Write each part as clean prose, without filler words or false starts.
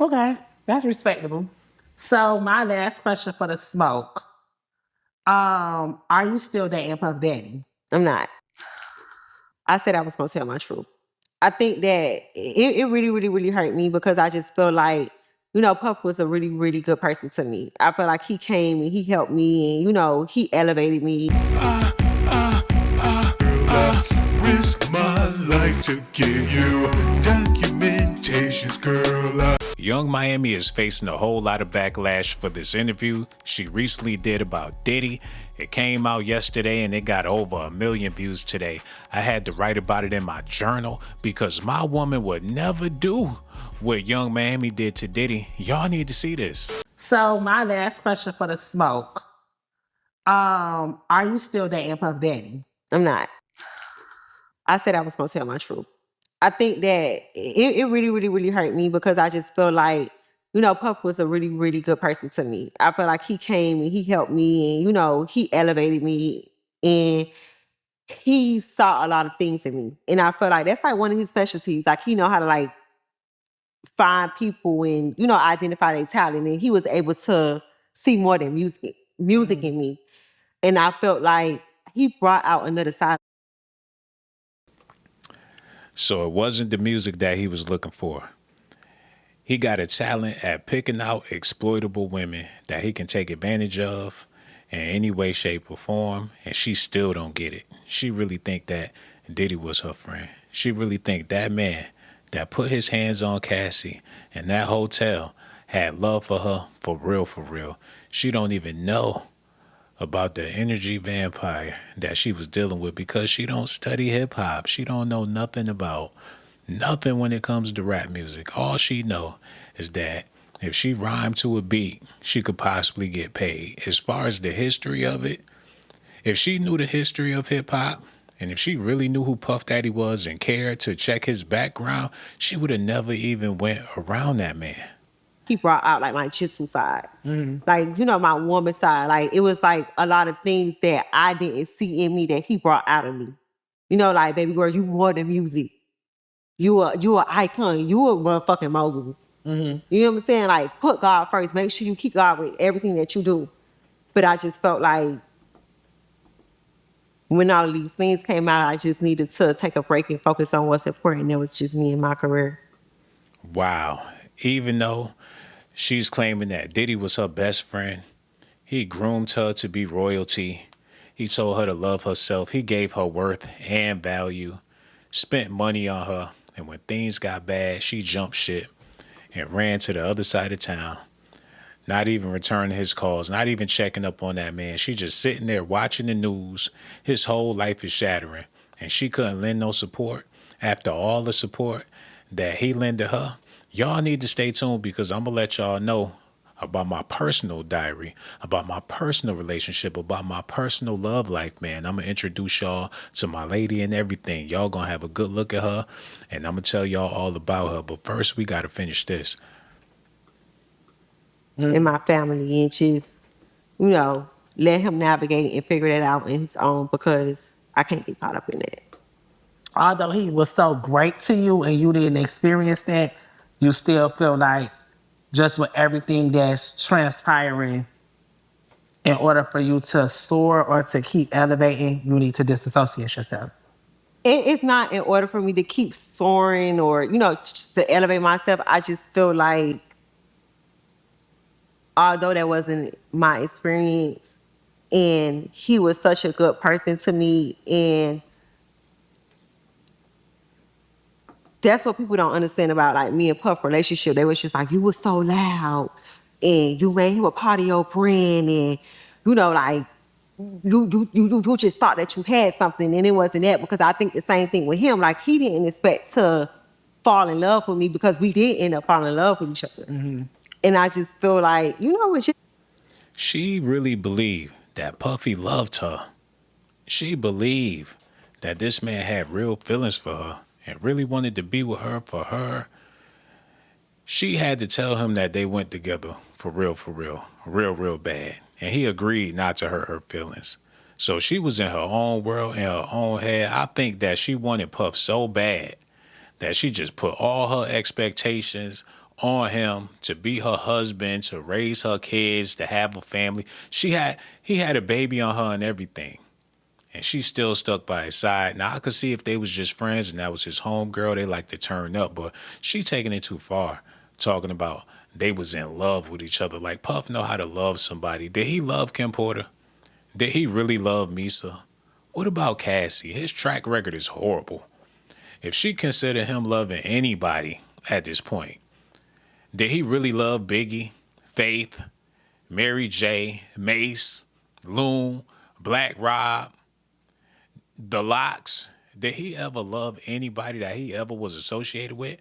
Okay, that's respectable. So my last question for the smoke. Are you still dating Puff Daddy? I'm not. I said I was gonna tell my truth. I think that it really, really, really hurt me because I just feel like, Puff was a really, really good person to me. I feel like he came and he helped me and, he elevated me. Risk my life to give you documentations, girl. Young Miami is facing a whole lot of backlash for this interview she recently did about Diddy. It came out yesterday and it got over 1 million views today. I had to write about it in my journal because my woman would never do what Young Miami did to Diddy. Y'all need to see this. So my last question for the smoke. Are you still dating Puff Daddy? I'm not. I said I was gonna tell my truth. I think that it really, really, really hurt me because I just feel like, Puff was a really, really good person to me. I feel like he came and he helped me and, he elevated me and he saw a lot of things in me. And I feel like that's like one of his specialties. Like he know how to like find people and, identify their talent. And he was able to see more than music in me. And I felt like he brought out another side. So it wasn't the music that he was looking for. He got a talent at picking out exploitable women that he can take advantage of in any way, shape, or form, and she still don't get it. She really think that Diddy was her friend. She really think that man that put his hands on Cassie in that hotel had love for her for real, for real. She don't even know about the energy vampire that she was dealing with because she don't study hip hop. She don't know nothing about nothing when it comes to rap music. All she know is that if she rhymed to a beat, she could possibly get paid. As far as the history of it, if she knew the history of hip hop, and if she really knew who Puff Daddy was and cared to check his background, she would have never even went around that man. He brought out like my jitsu side, like, my woman side. Like it was like a lot of things that I didn't see in me that he brought out of me. Like, baby girl, you more than music. You a icon. You a motherfucking mogul. You know what I'm saying? Like, put God first. Make sure you keep God with everything that you do. But I just felt like when all of these things came out, I just needed to take a break and focus on what's important. It was just me and my career. Wow. Even though she's claiming that Diddy was her best friend, he groomed her to be royalty. He told her to love herself. He gave her worth and value, spent money on her. And when things got bad, she jumped ship and ran to the other side of town, not even returning his calls, not even checking up on that man. She just sitting there watching the news. His whole life is shattering, and she couldn't lend no support after all the support that he lended her. Y'all need to stay tuned because I'm going to let y'all know about my personal diary, about my personal relationship, about my personal love life, man. I'm going to introduce y'all to my lady and everything. Y'all going to have a good look at her, and I'm going to tell y'all all about her. But first, we got to finish this. In my family and just, let him navigate and figure that out on his own because I can't get caught up in that. Although he was so great to you and you didn't experience that, you still feel like just with everything that's transpiring, in order for you to soar or to keep elevating, you need to disassociate yourself. It's not in order for me to keep soaring or, just to elevate myself. I just feel like, although that wasn't my experience, and he was such a good person to me, and that's what people don't understand about like me and Puff relationship. They was just like, you was so loud, and you made him a part of your brand, and like you just thought that you had something, and it wasn't that. Because I think the same thing with him. Like he didn't expect to fall in love with me because we did end up falling in love with each other. And I just feel like, it's just She really believed that Puffy loved her. She believed that this man had real feelings for her and really wanted to be with her for her. She had to tell him that they went together for real bad. And he agreed not to hurt her feelings. So she was in her own world, in her own head. I think that she wanted Puff so bad that she just put all her expectations, on him to be her husband, to raise her kids, to have a family. He had a baby on her and everything. And she still stuck by his side. Now I could see if they was just friends and that was his homegirl, they like to turn up, but she taking it too far, talking about they was in love with each other. Like Puff know how to love somebody. Did he love Kim Porter? Did he really love Misa? What about Cassie? His track record is horrible. If she considered him loving anybody at this point, did he really love Biggie, Faith, Mary J, Mace, Loon, Black Rob, The Locks? Did he ever love anybody that he ever was associated with?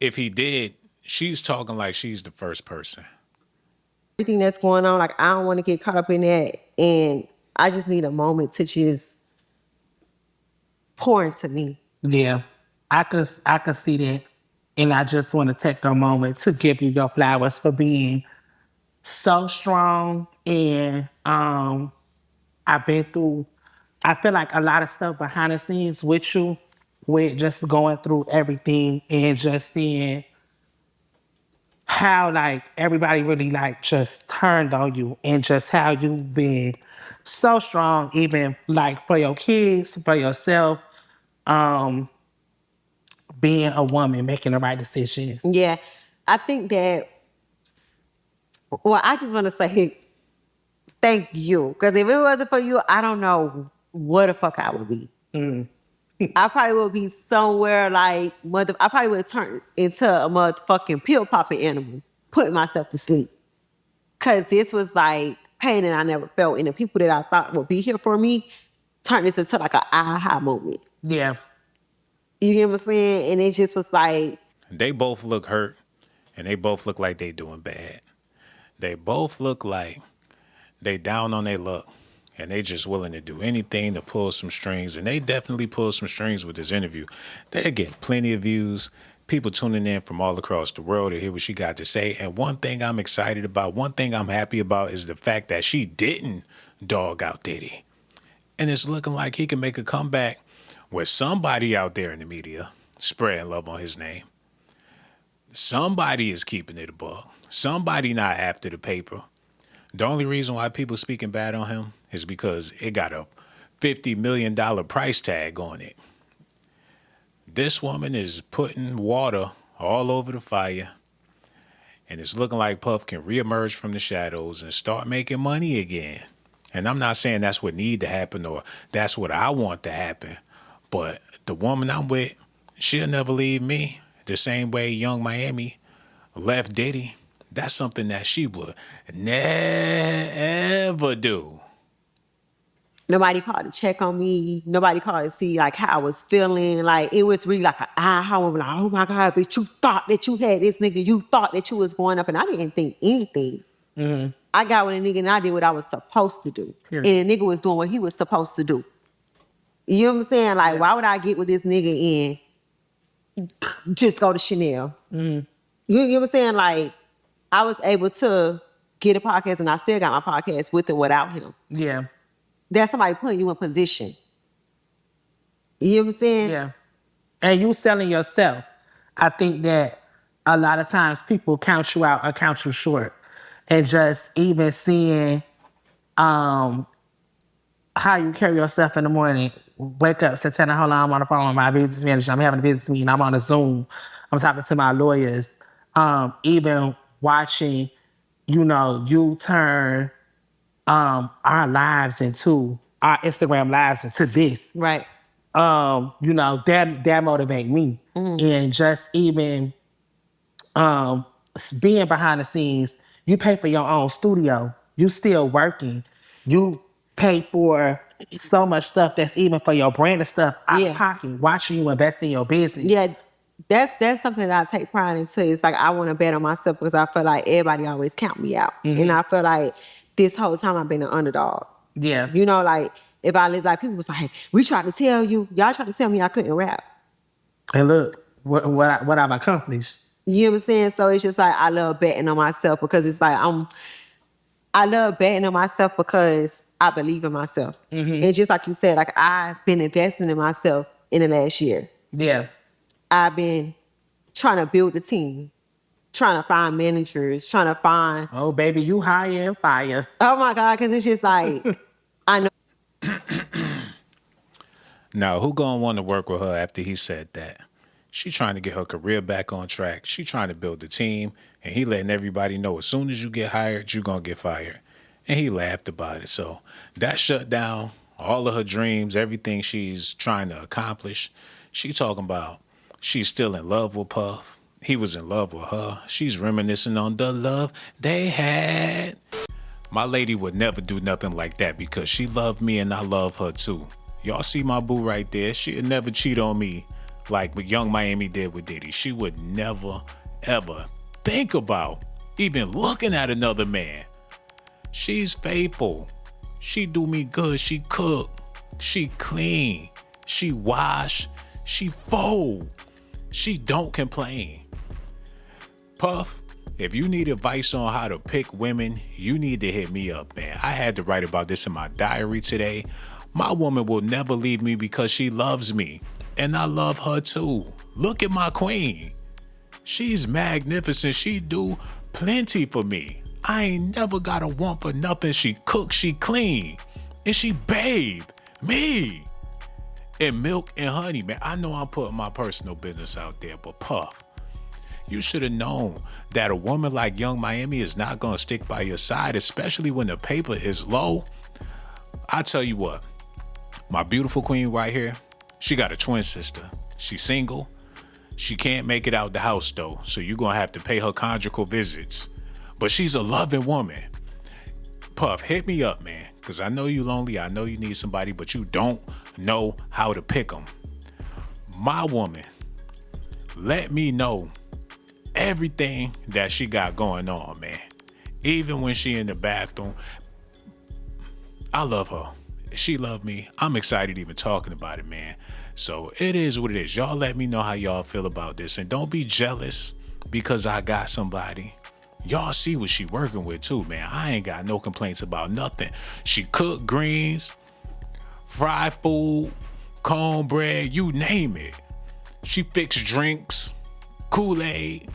If he did, she's talking like she's the first person. Everything that's going on, like I don't want to get caught up in that, and I just need a moment to just pour into me. Yeah, I could see that, and I just want to take a moment to give you your flowers for being so strong. And I've been through, I feel like a lot of stuff behind the scenes with you, with just going through everything and just seeing how like everybody really like just turned on you and just how you've been so strong, even like for your kids, for yourself, um, being a woman, making the right decisions. Yeah, I think that. Well, I just want to say thank you, because if it wasn't for you, I don't know where the fuck I would be. I probably would be somewhere like I probably would have turned into a motherfucking pill popping animal, putting myself to sleep. Cause this was like pain that I never felt, and the people that I thought would be here for me turned this into like an aha moment. Yeah, You get what I'm saying? And it just was like, They both look hurt and they both look like they doing bad. They both look like they down on their luck and they just willing to do anything to pull some strings. And they definitely pull some strings with this interview. They get plenty of views, people tuning in from all across the world to hear what she got to say. And one thing I'm excited about, one thing I'm happy about is the fact that she didn't dog out Diddy. And it's looking like he can make a comeback with somebody out there in the media spreading love on his name. Somebody is keeping it a buck. Somebody not after the paper. The only reason why people speaking bad on him is because it got a $50 million price tag on it. This woman is putting water all over the fire, and it's looking like Puff can reemerge from the shadows and start making money again. And I'm not saying that's what need to happen or that's what I want to happen, but the woman I'm with, she'll never leave me the same way Young Miami left Diddy. That's something that she would never do. nobody called to check on me. Nobody called to see like how I was feeling. Like it was really like an aha. I'm like, oh my God, bitch, you thought that you had this nigga. You thought that you was going up, and I didn't think anything. I got with a nigga and I did what I was supposed to do. Period. And the nigga was doing what he was supposed to do. You know what I'm saying? Like, why would I get with this nigga and just go to Chanel? You know what I'm saying? Like, I was able to get a podcast, and I still got my podcast with and without him. yeah, That's somebody putting you in position. You know what I'm saying? yeah. And you selling yourself. I think that a lot of times people count you out or count you short. And just even seeing how you carry yourself in the morning. Wake up, Santana, hold on, I'm on the phone with my business manager. I'm having a business meeting. I'm on a Zoom. I'm talking to my lawyers. Even watching, you turn our lives into, our Instagram lives into this. Right. That motivate me. And just even being behind the scenes, you pay for your own studio. You still working. You pay for so much stuff that's even for your brand and stuff out of pocket. Watching you invest in your business. Yeah, that's something that I take pride into. It's like I want to bet on myself because I feel like everybody always count me out. And I feel like this whole time I've been an underdog. Yeah. Like if I live, like people was like, we tried to tell you, y'all tried to tell me I couldn't rap. And look, what I've accomplished. You know what I'm saying? So it's just like I love betting on myself because it's like I love betting on myself because I believe in myself. And just like you said, like I've been investing in myself in the last year. Yeah. I've been trying to build the team. trying to find managers, trying to find. Oh, baby, you higher and fire. Oh my God, because it's just like I know. Now, who gonna want to work with her after he said that? She trying to get her career back on track. She trying to build a team, and he letting everybody know as soon as you get hired, you gonna get fired. And he laughed about it. So that shut down all of her dreams, everything she's trying to accomplish. She talking about she's still in love with Puff. He was in love with her. She's reminiscing on the love they had. My lady would never do nothing like that because she loved me and I love her too. Y'all see my boo right there? She'd never cheat on me like what Young Miami did with Diddy. She would never, ever think about even looking at another man. She's faithful. She do me good. She cook. She clean. She wash. She fold. She don't complain. Puff, if you need advice on how to pick women, you need to hit me up, man. I had to write about this in my diary today. My woman will never leave me because she loves me. And I love her too. Look at my queen. She's magnificent. She do plenty for me. I ain't never got a want for nothing. She cook, she clean. And she babe me. And milk and honey, man. I know I'm putting my personal business out there, but Puff, you should have known that a woman like Young Miami is not going to stick by your side, especially when the paper is low. I tell you what, my beautiful queen right here, she got a twin sister. She's single. She can't make it out the house though, so you're going to have to pay her conjugal visits. But she's a loving woman. Puff, hit me up, man, because I know you lonely. I know you need somebody, but you don't know how to pick them. My woman, let me know everything that she got going on, man. Even when she in the bathroom, I love her. She love me. I'm excited even talking about it, man. So it is what it is. Y'all let me know how y'all feel about this. And don't be jealous because I got somebody. Y'all see what she working with too, man. I ain't got no complaints about nothing. She cook greens, fried food, cornbread, you name it. She fix drinks, Kool-Aid,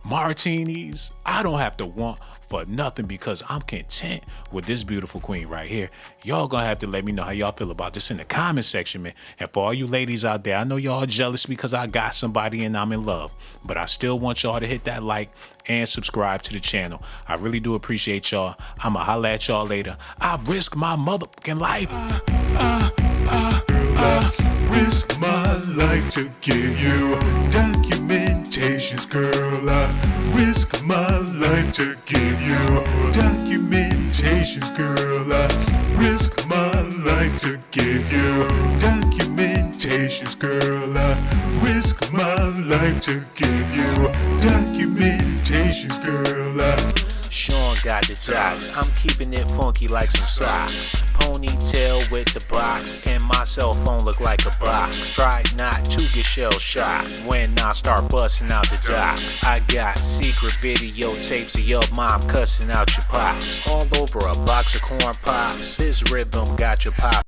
martinis. I don't have to want for nothing because I'm content with this beautiful queen right here. Y'all gonna have to let me know how y'all feel about this in the comment section, man. And for all you ladies out there, I know y'all jealous because I got somebody and I'm in love, but I still want y'all to hit that like and subscribe to the channel. I really do appreciate y'all. I'ma holla at y'all later. I risk my motherfucking life. Risk my life to give you documentations, girl. I risk my life to give you documentations, girl. I risk my life to give you documentations, girl. I risk my life to give you documentations, girl. Sean got the jocks. I'm keeping it funky like some socks. Ponytail with the box, and my cell phone look like a box. Try not to get shell shocked when I start busting out the docs. I got secret videotapes of your mom cussing out your pops all over a box of corn pops. This rhythm got your pop.